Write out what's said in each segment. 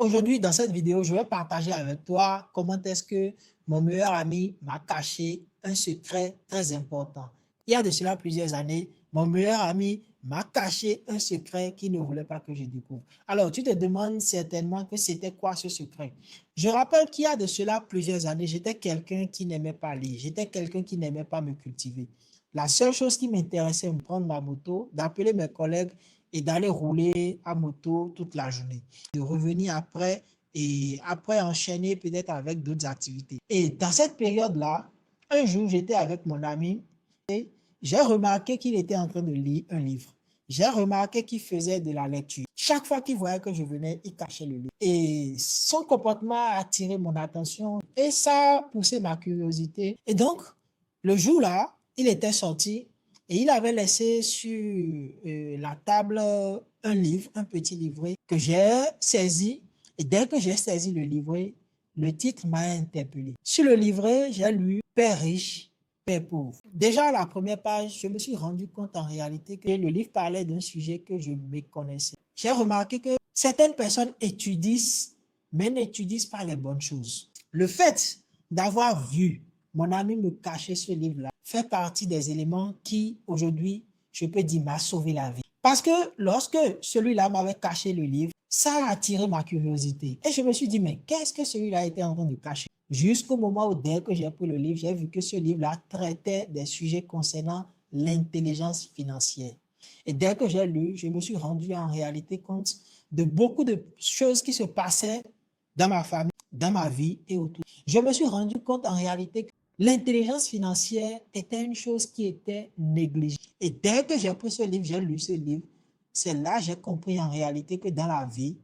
Aujourd'hui, dans cette vidéo, je vais partager avec toi comment est-ce que mon meilleur ami m'a caché un secret très important. Il y a de cela plusieurs années, mon meilleur ami m'a caché un secret qu'il ne voulait pas que je découvre. Alors, tu te demandes certainement que c'était quoi ce secret. Je rappelle qu'il y a de cela plusieurs années, j'étais quelqu'un qui n'aimait pas lire, j'étais quelqu'un qui n'aimait pas me cultiver. La seule chose qui m'intéressait, c'est de prendre ma moto, d'appeler mes collègues et d'aller rouler à moto toute la journée, de revenir après et après enchaîner peut-être avec d'autres activités. Et dans cette période-là, un jour, j'étais avec mon ami et j'ai remarqué qu'il était en train de lire un livre. J'ai remarqué qu'il faisait de la lecture. Chaque fois qu'il voyait que je venais, il cachait le livre. Et son comportement a attiré mon attention et ça a poussé ma curiosité. Et donc, le jour-là, il était sorti et il avait laissé sur la table un livre, un petit livret que j'ai saisi. Et dès que j'ai saisi le livret, le titre m'a interpellé. Sur le livret, j'ai lu Père riche, Père pauvre. Déjà à la première page, je me suis rendu compte en réalité que le livre parlait d'un sujet que je méconnaissais. J'ai remarqué que certaines personnes étudient, mais n'étudient pas les bonnes choses. Le fait d'avoir vu mon ami me cacher ce livre-là fait partie des éléments qui, aujourd'hui, je peux dire, m'a sauvé la vie. Parce que lorsque celui-là m'avait caché le livre, ça a attiré ma curiosité. Et je me suis dit, mais qu'est-ce que celui-là était en train de cacher? Jusqu'au moment où, dès que j'ai pris le livre, j'ai vu que ce livre-là traitait des sujets concernant l'intelligence financière. Et dès que j'ai lu, je me suis rendu en réalité compte de beaucoup de choses qui se passaient dans ma famille, dans ma vie et autour. Je me suis rendu compte en réalité que l'intelligence financière était une chose qui était négligée. Et dès que j'ai pris ce livre, j'ai lu ce livre, c'est là que j'ai compris en réalité que dans la vie,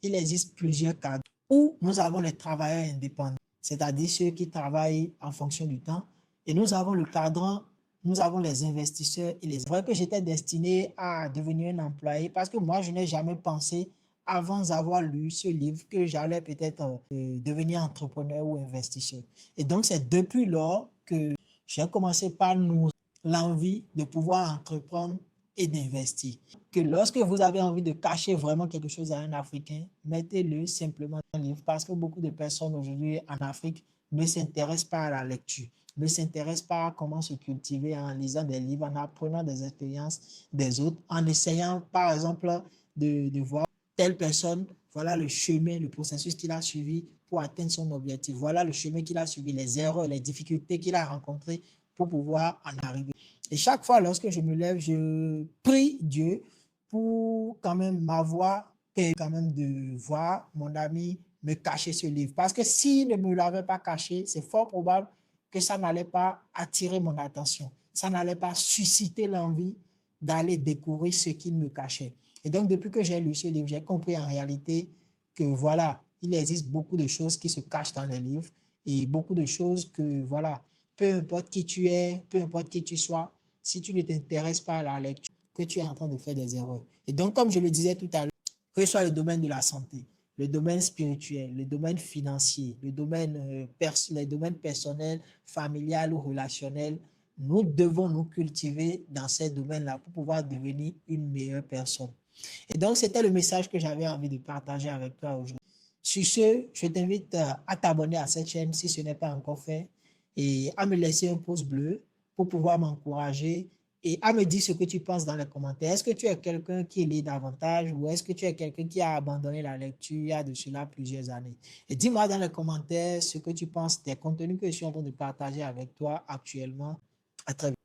il existe plusieurs cadres où nous avons les travailleurs indépendants, c'est-à-dire ceux qui travaillent en fonction du temps, et nous avons le cadran, nous avons les investisseurs et les... C'est vrai que j'étais destiné à devenir un employé parce que moi, je n'ai jamais pensé avant d'avoir lu ce livre que j'allais peut-être devenir entrepreneur ou investisseur. Et donc, c'est depuis lors que j'ai commencé par nourrir l'envie de pouvoir entreprendre et d'investir. Que lorsque vous avez envie de cacher vraiment quelque chose à un Africain, mettez-le simplement dans un livre parce que beaucoup de personnes aujourd'hui en Afrique ne s'intéressent pas à la lecture, ne s'intéressent pas à comment se cultiver en lisant des livres, en apprenant des expériences des autres, en essayant par exemple de voir telle personne, voilà le chemin, le processus qu'il a suivi pour atteindre son objectif. Voilà le chemin qu'il a suivi, les erreurs, les difficultés qu'il a rencontrées pour pouvoir en arriver. Et chaque fois, lorsque je me lève, je prie Dieu pour quand même m'avoir, quand même de voir mon ami me cacher ce livre. Parce que s'il ne me l'avait pas caché, c'est fort probable que ça n'allait pas attirer mon attention. Ça n'allait pas susciter l'envie d'aller découvrir ce qu'il me cachait. Et donc, depuis que j'ai lu ce livre, j'ai compris en réalité que voilà, il existe beaucoup de choses qui se cachent dans les livres et beaucoup de choses que voilà, peu importe qui tu es, peu importe qui tu sois, si tu ne t'intéresses pas à la lecture, que tu es en train de faire des erreurs. Et donc, comme je le disais tout à l'heure, que ce soit le domaine de la santé, le domaine spirituel, le domaine financier, les domaines personnels, familial ou relationnel, nous devons nous cultiver dans ces domaines-là pour pouvoir devenir une meilleure personne. Et donc, c'était le message que j'avais envie de partager avec toi aujourd'hui. Sur ce, je t'invite à t'abonner à cette chaîne si ce n'est pas encore fait et à me laisser un pouce bleu pour pouvoir m'encourager et à me dire ce que tu penses dans les commentaires. Est-ce que tu es quelqu'un qui lit davantage ou est-ce que tu es quelqu'un qui a abandonné la lecture il y a de cela plusieurs années? Et dis-moi dans les commentaires ce que tu penses des contenus que je suis en train de partager avec toi actuellement. À très vite.